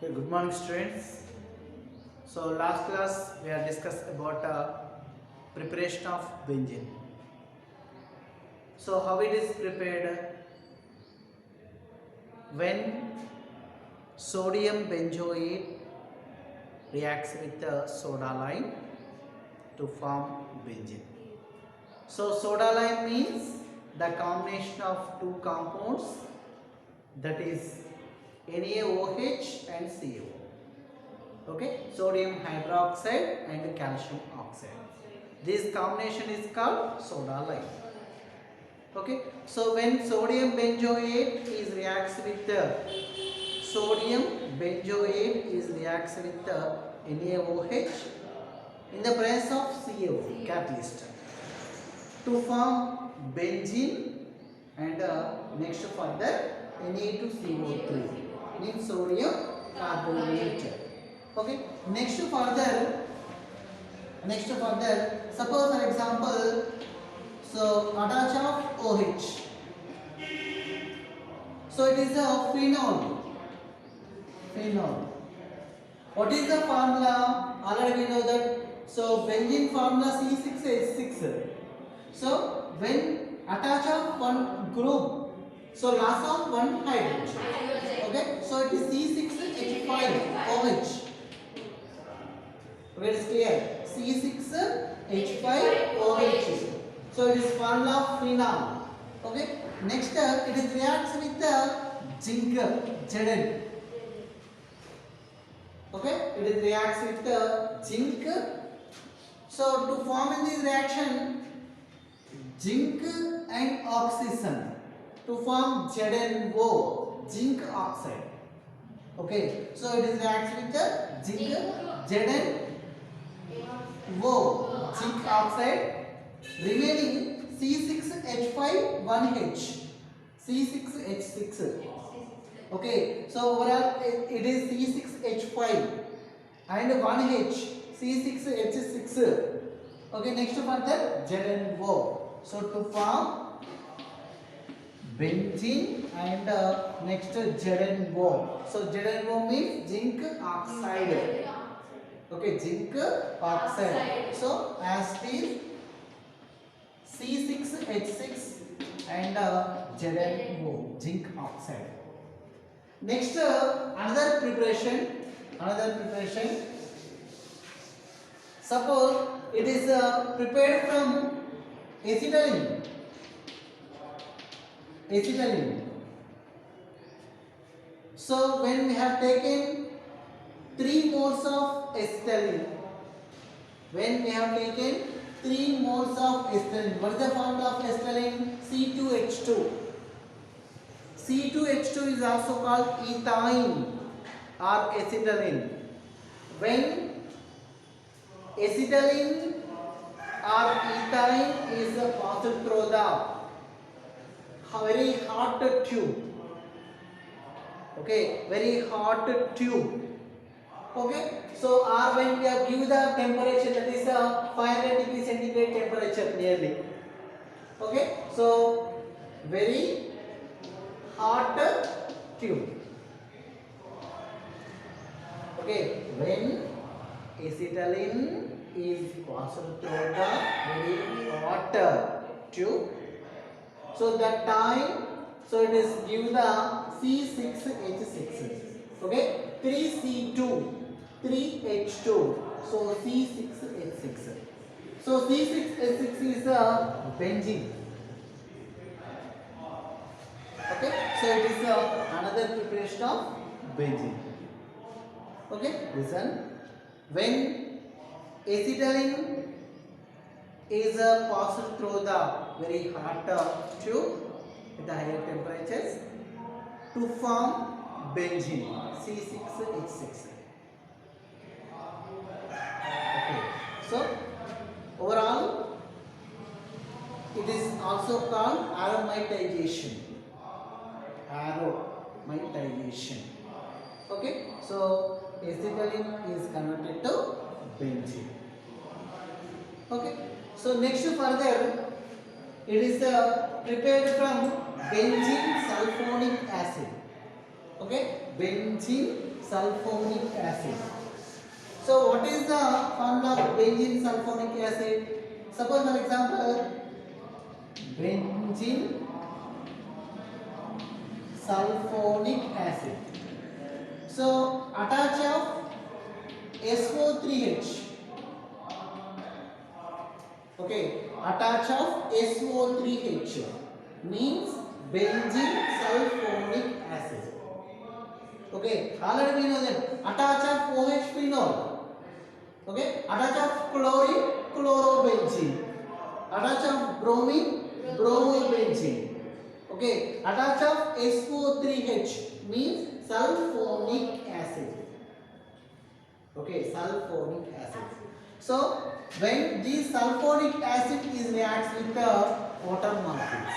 Okay, good morning students. So last class we have discussed about preparation of benzene. So how it is prepared? When sodium benzoate reacts with the soda lime to form benzene. So soda lime means the combination of two compounds, that is NaOH and CO. Okay, sodium hydroxide and calcium oxide. This combination is called soda lime. Okay, so when sodium benzoate is reacts with the sodium benzoate is reacts with the NaOH in the presence of CO catalyst to form benzene, and next further Na2CO3 means sodium carbonate. Okay, next further suppose for example, so attach of OH, so it is a phenol. What is the formula? Already we know that. So benzene formula C6H6. So when attach of one group, so loss of one hydrogen. Okay, so it is C6H5OH. Very clear. C6H5OH. So it is formula of phenol. Okay. Next, it is reacts with the zinc, Zn. Okay, it is reacts with the zinc. So to form in this reaction, zinc and oxygen to form ZnO, zinc oxide. Okay, so it is reacts with the zinc, ZnO, zinc oxide, remaining C6H5 C6H6. Okay, so overall it is C6H5 and 1H, C6H6. Okay, next further ZnO. So to form benzene and next ZnO. So ZnO means zinc oxide. Okay, zinc oxide. So as it is C6H6 and ZnO, zinc oxide. Next, another preparation. Suppose it is prepared from acetylene. So when we have taken 3 moles of acetylene, what is the formula of acetylene? C2H2. C2H2 is also called ethine or acetylene. When acetylene or ethine is passed through the very hot tube. Okay, very hot tube. Okay, so or when we have give the temperature, that is 500 degree centigrade temperature nearly. Okay, so very hot tube. Okay, when acetylene is passed through the very hot tube, so that time, so it is give the C6H6. Okay, 3C2, 3H2, so C6H6. So C6H6 is a benzene. Okay, so it is another preparation of benzene. Okay, listen. When acetylene is passed through the very hot tube with the higher temperatures to form benzene, C6H6. Okay, so overall it is also called aromatization. Okay, so acetylene is converted to benzene. Okay, so next further it is prepared from benzene sulfonic acid. Okay, benzene sulfonic acid. So what is the formula of benzene sulfonic acid? Suppose for example, benzene sulfonic acid. So attach of SO3H. Okay, attach of SO3H means benzene sulfonic acid. Okay, already we know that. Attach of OH phenol. Okay, attach of chlorine, chlorobenzene. Attach of bromine, bromobenzene. Okay, attach of SO3H means sulfonic acid. Okay, sulfonic acid. So when this sulfonic acid is reacts with the water molecules.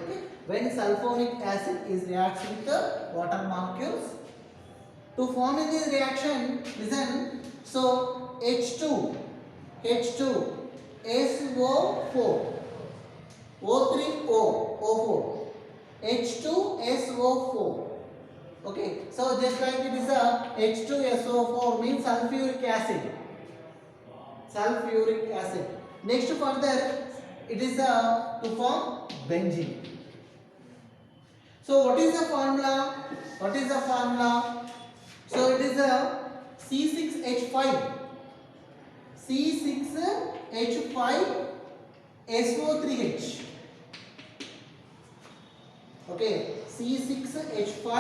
Okay, when sulfonic acid is reacts with the water molecules, to form in this reaction, listen. So H2, SO4, O3O, O4, H2SO4. Okay, so just like it is a H2SO4 means sulfuric acid. Sulfuric acid. Next further, it is to form benzene. So what is the formula? What is the formula? So it is a C6H5. C6H5 SO3H. Okay, C6H5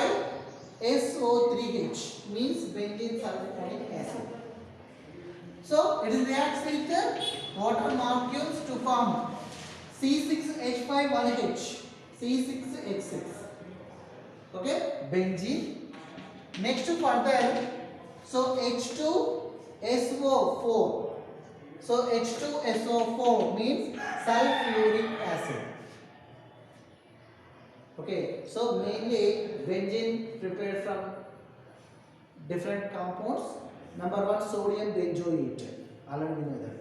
SO3H means benzene sulfonic acid. So it reacts with the water molecules to form C6H5 C6H6. Okay, benzene. Next further, so H2SO4. So H2SO4 means sulfuric acid. Okay, so mainly benzene prepared from different compounds. Number one, sodium benzoate. Already we know that.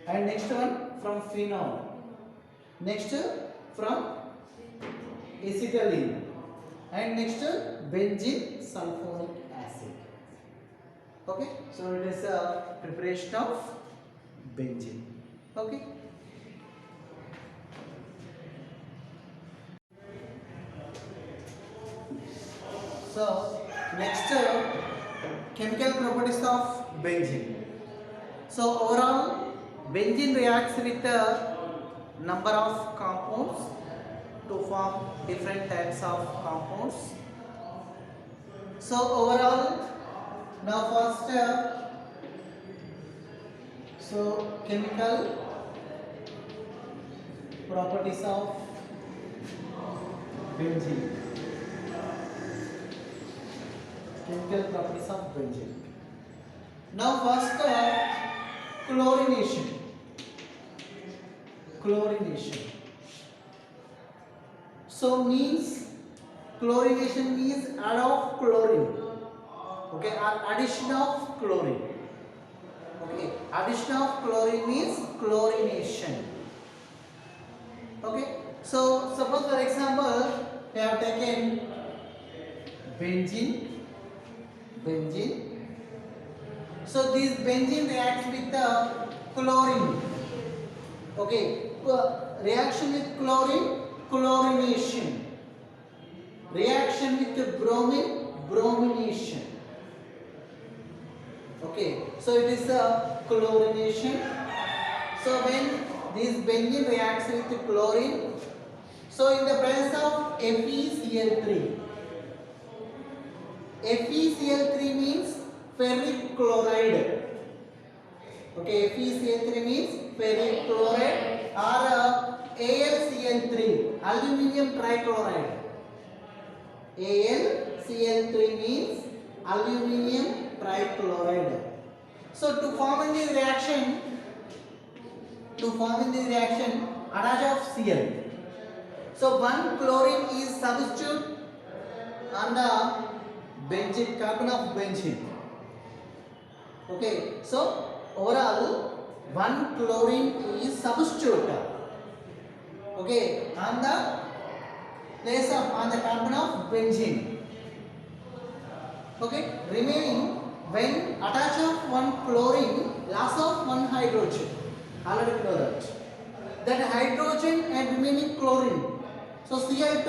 And next one from phenol. Next from acetylene. And next benzene sulfonic acid. Okay, so it is a preparation of benzene. Okay. So next chemical properties of benzene. So overall benzene reacts with a number of compounds to form different types of compounds. So overall, now first so chemical properties of benzene. Chemical properties of benzene. Now first chlorination. Chlorination. So means chlorination means add of chlorine. Okay, addition of chlorine. Okay, addition of chlorine means chlorination. Okay, so suppose for example we have taken benzene. So this benzene reacts with the chlorine. Okay, reaction with chlorine, chlorination. Reaction with the bromine, bromination. Okay, so it is a chlorination. So when this benzene reacts with the chlorine, so in the presence of FeCl3. FeCl3 means ferric chloride. Okay, FeCl3 means ferric chloride or AlCl3, aluminium trichloride. AlCl3 means aluminium trichloride. So to form in this reaction, attach of Cl. So one chlorine is substitute on the benzene, carbon of benzene. Okay, so overall one chlorine is substitute. Okay, on the place of on the carbon of benzene. Okay, remaining when attach of one chlorine, loss of one hydrogen. Already know that. That hydrogen and remaining chlorine. So Cl2,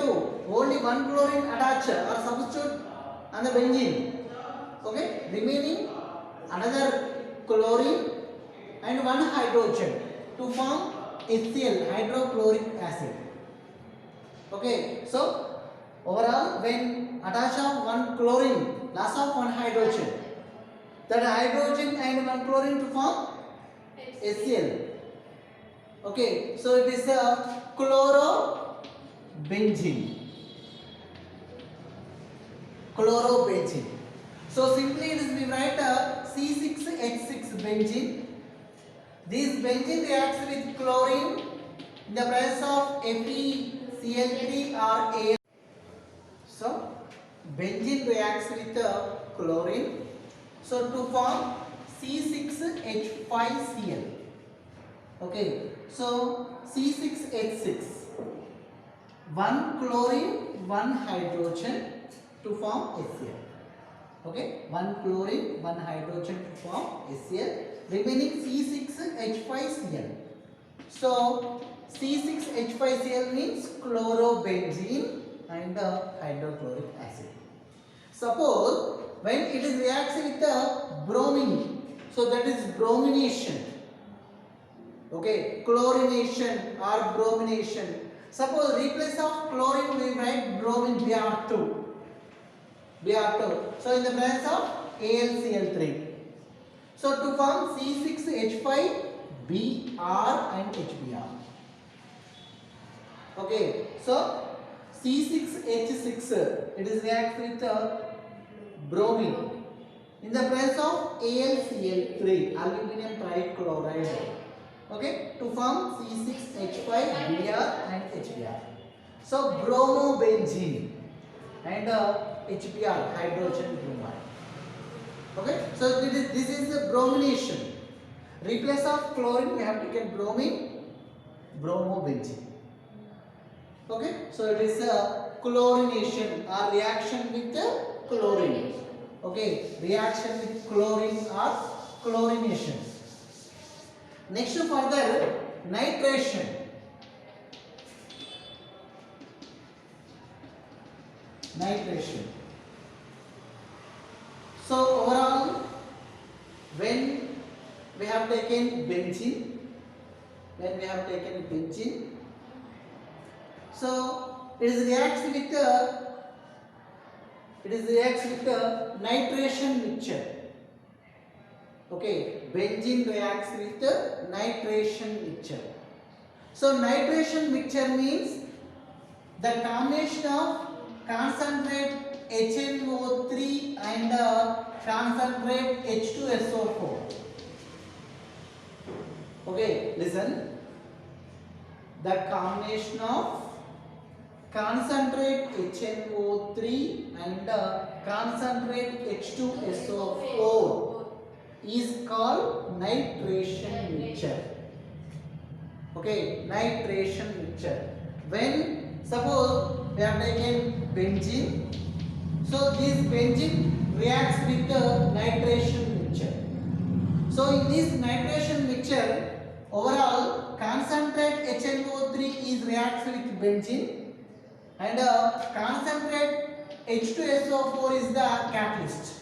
only one chlorine attach or substitute on the benzene. Okay, remaining another chlorine and one hydrogen to form HCl, hydrochloric acid. Okay, so overall when attach of one chlorine, loss of one hydrogen, that hydrogen and one chlorine to form HCl. Okay, so it is a chlorobenzene. Chlorobenzene. So simply it is we write C6H6 benzene. This benzene reacts with chlorine in the presence of FeCl3 or Al. So benzene reacts with chlorine. So to form C6H5Cl. Okay, so C6H6, one chlorine, one hydrogen to form HCl. Okay, one chlorine, one hydrogen to form HCl. Remaining C6H5Cl. So C6H5Cl means chlorobenzene and hydrochloric acid. Suppose when it is reacts with the bromine, so that is bromination. Okay, chlorination or bromination. Suppose replace of chlorine we write bromine Br2. So in the presence of AlCl3. So to form C6H5 Br and HBr. Okay, so C6H6 it is react with bromine in the presence of AlCl3, aluminum trichloride. Okay, to form C6H5Br and HBr. So bromobenzene and HBr, hydrogen bromide. Okay, so this is the bromination. Replace of chlorine we have taken bromine, bromobenzene. Okay, so it is a chlorination or reaction with the chlorine. Okay, reaction with chlorine or chlorination. Next further nitration. Nitration. So overall when we have taken benzene, so it reacts with the nitration mixture. Okay, benzene reacts with the nitration mixture. So nitration mixture means the combination of concentrate HNO3 and concentrate H2SO4. Okay, listen. The combination of concentrate HNO3 and concentrate H2SO4 is called nitration mixture. Okay, nitration mixture. When suppose we have taken benzene, so this benzene reacts with the nitration mixture. So in this nitration mixture, overall concentrate HNO3 is reacts with benzene and concentrate H2SO4 is the catalyst.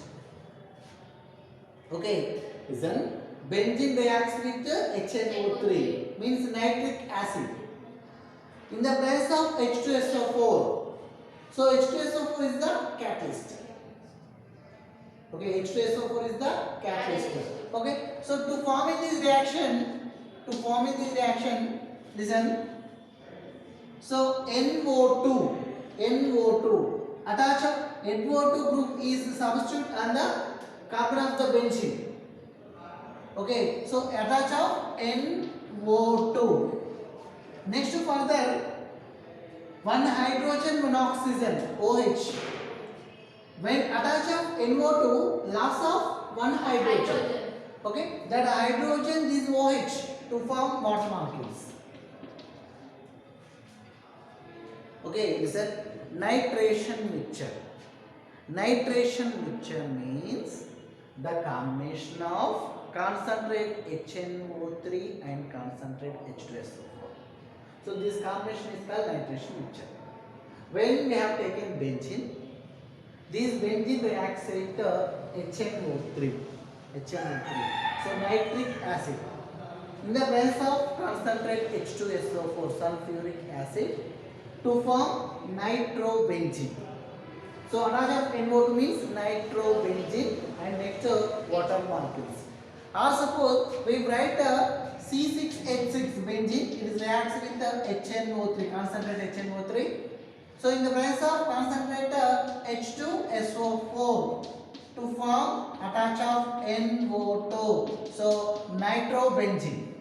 Okay, listen. Benzene reacts with HNO3 means nitric acid in the presence of H2SO4. So H2SO4 is the catalyst. Okay, H2SO4 is the catalyst. Okay, so to form in this reaction, listen. So NO2 attach NO2 group is substitute on the carbon of the benzene. Okay, so attach of NO2. Next further, one hydrogen, one oxygen, OH. When attach of NO2, loss of one hydrogen. Okay, that hydrogen is OH to form water molecules. Okay, listen, nitration mixture. Nitration mixture means the combination of concentrate HNO3 and concentrate H2SO4. So this combination is called nitration mixture. When we have taken benzene, this benzene reacts with HNO3. So nitric acid. In the presence of concentrate H2SO4 sulfuric acid to form nitrobenzene. So attach of NO2 means nitrobenzene and next water molecules. Or suppose we write C6H6 benzene, it reacts with HNO3, concentrate HNO3. So in the presence of concentrate H2SO4 to form attach of NO2. So nitrobenzene.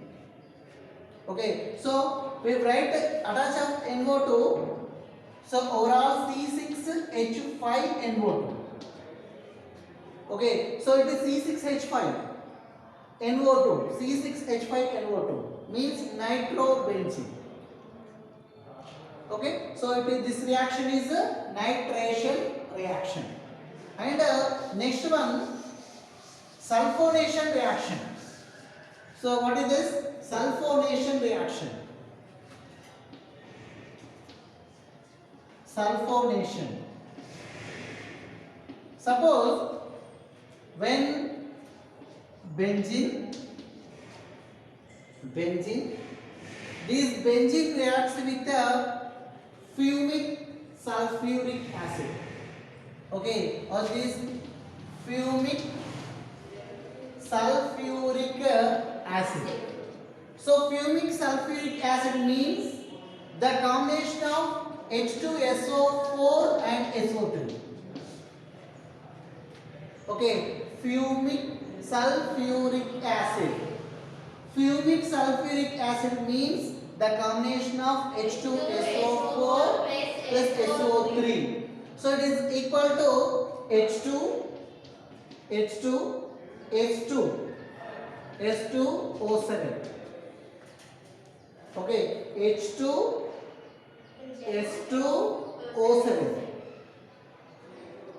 Okay, so we write attach of NO2. So overall C6H5NO2. Okay, so it is C6H5NO2. C6H5NO2 means nitrobenzene. Okay, so this reaction is a nitration reaction. And next one, sulfonation reaction. So what is this? Sulfonation reaction. Sulfonation. Suppose when benzene, this benzene reacts with fumic sulfuric acid. Okay, or this fumic sulfuric acid. So fumic sulfuric acid means the combination of H2SO4 and SO3. Okay, fumic sulfuric acid. Fumic sulfuric acid means the combination of H2SO4 plus SO3. So it is equal to H2O7. Okay, H2O7.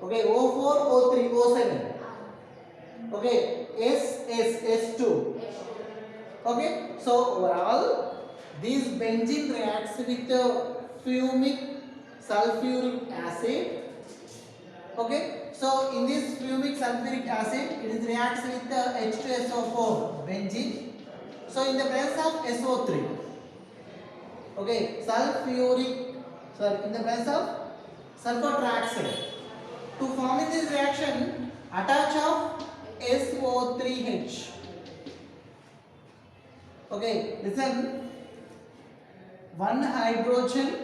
Okay, O4, O3, O7. Okay, S2. Okay, so overall this benzene reacts with fumic sulfuric acid. Okay, so in this fumic sulfuric acid, it reacts with H2SO4 benzene. So in the presence of SO3, okay, in the presence of sulfur trioxide, to form in this reaction, attach of SO3H. Okay, listen, one hydrogen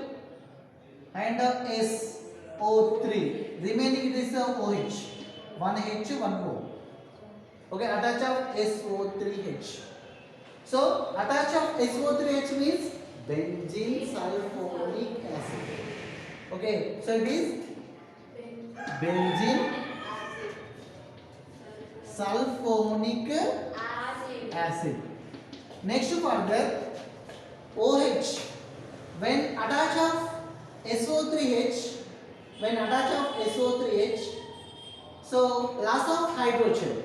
and SO3. Remaining it is OH. One H, one O. Okay, attach of SO3H. So attach of SO3H means benzene sulfonic acid. Okay, so it is benzene sulfonic acid. Next further, OH. When attach of SO3H, so loss of hydrogen.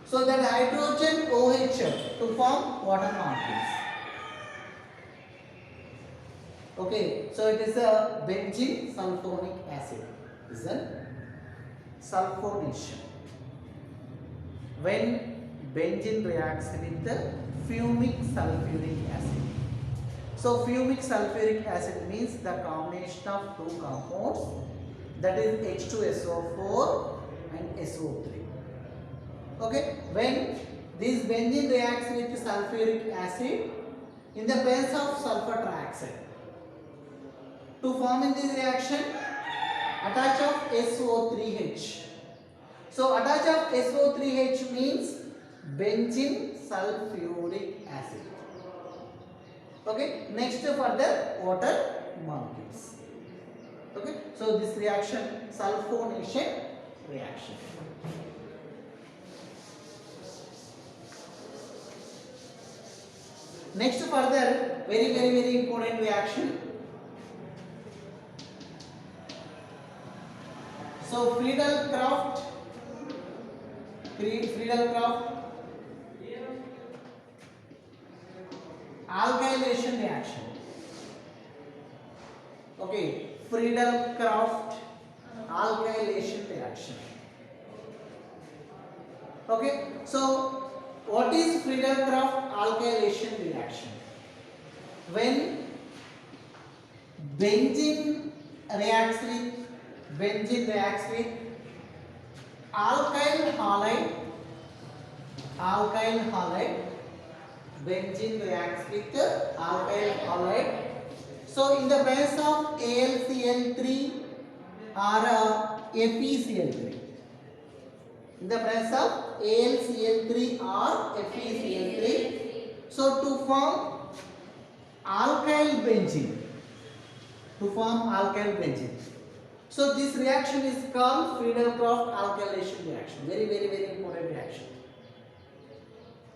So that hydrogen OH to form water molecules. Okay, so it is a benzene sulfonic acid. This is a sulfonation. When benzene reacts with the fumic sulfuric acid. So fumic sulfuric acid means the combination of two compounds, that is H2SO4 and SO3. Okay, when this benzene reacts with sulfuric acid in the presence of sulfur trioxide, to form in this reaction, attach of SO3H. So attach of SO3H means benzene sulfuric acid. Okay, next further water molecules. Okay, so this reaction, sulfonation reaction. Next further, very important reaction. So Friedel-Crafts alkylation reaction. Okay, Friedel-Crafts alkylation reaction. Okay, so what is Friedel-Crafts alkylation reaction? When benzene reacts with alkyl halide, benzene reacts with alkyl halide. So in the presence of AlCl3 or FeCl3, in the presence of AlCl3 or FeCl3, so to form alkyl benzene, so this reaction is called Friedel-Crafts alkylation reaction. Very, very, very important reaction.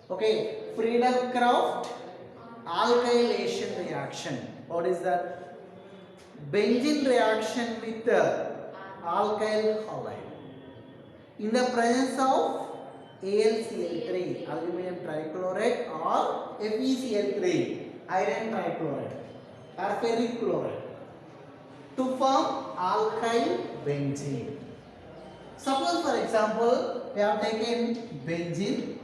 Okay, Friedel-Crafts alkylation reaction. What is that? Benzene reaction with alkyl halide in the presence of AlCl3, aluminum trichloride, or FeCl3, iron trichloride or ferric chloride, to form alkyl benzene. Suppose for example we have taken benzene.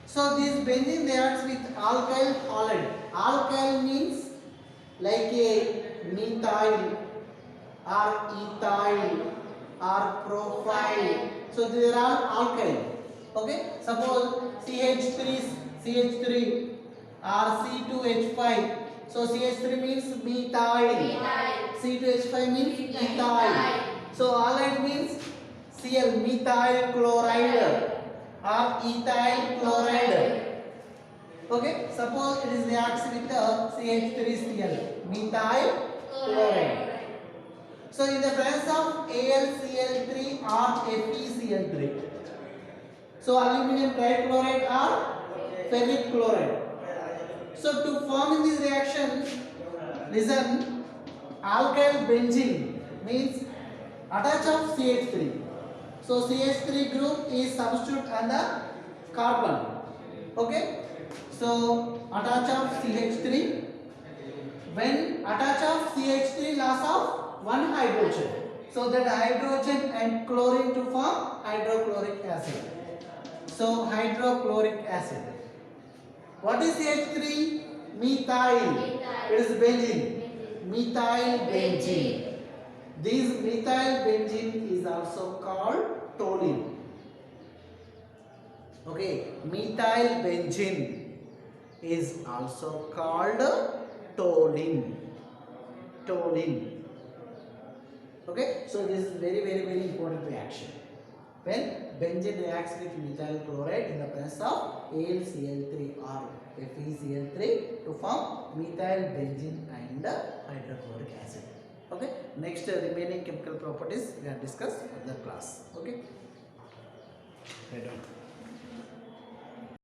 So this benzene reacts with alkyl halide. Alkyl means like a methyl or ethyl or propyl. So they are all alkyl. Okay. Suppose CH3 or C2H5. So CH3 means methyl. C2H5 means ethyl. So halide means Cl, methyl chloride or ethyl chloride. Okay, suppose it is reacts with the CH3Cl, methyl chloride. So in the presence of AlCl3 or FeCl3, so aluminum trichloride or ferric chloride. So to form in this reaction, listen, alkyl benzene means attach of CH3. So CH3 group is substitute on the carbon. Okay. So attach of CH3. When attach of CH3, loss of one hydrogen. So that hydrogen and chlorine to form hydrochloric acid. So hydrochloric acid. What is CH3? Methyl. It is benzene. Methyl benzene. This methyl benzene is also called toluene. Okay, methyl benzene is also called toluene. Okay, so this is very, very, very important reaction. When benzene reacts with methyl chloride in the presence of AlCl3 or FeCl3 to form methyl benzene and hydrochloric acid. Okay, next remaining chemical properties we are discuss in the class. Okay, right on.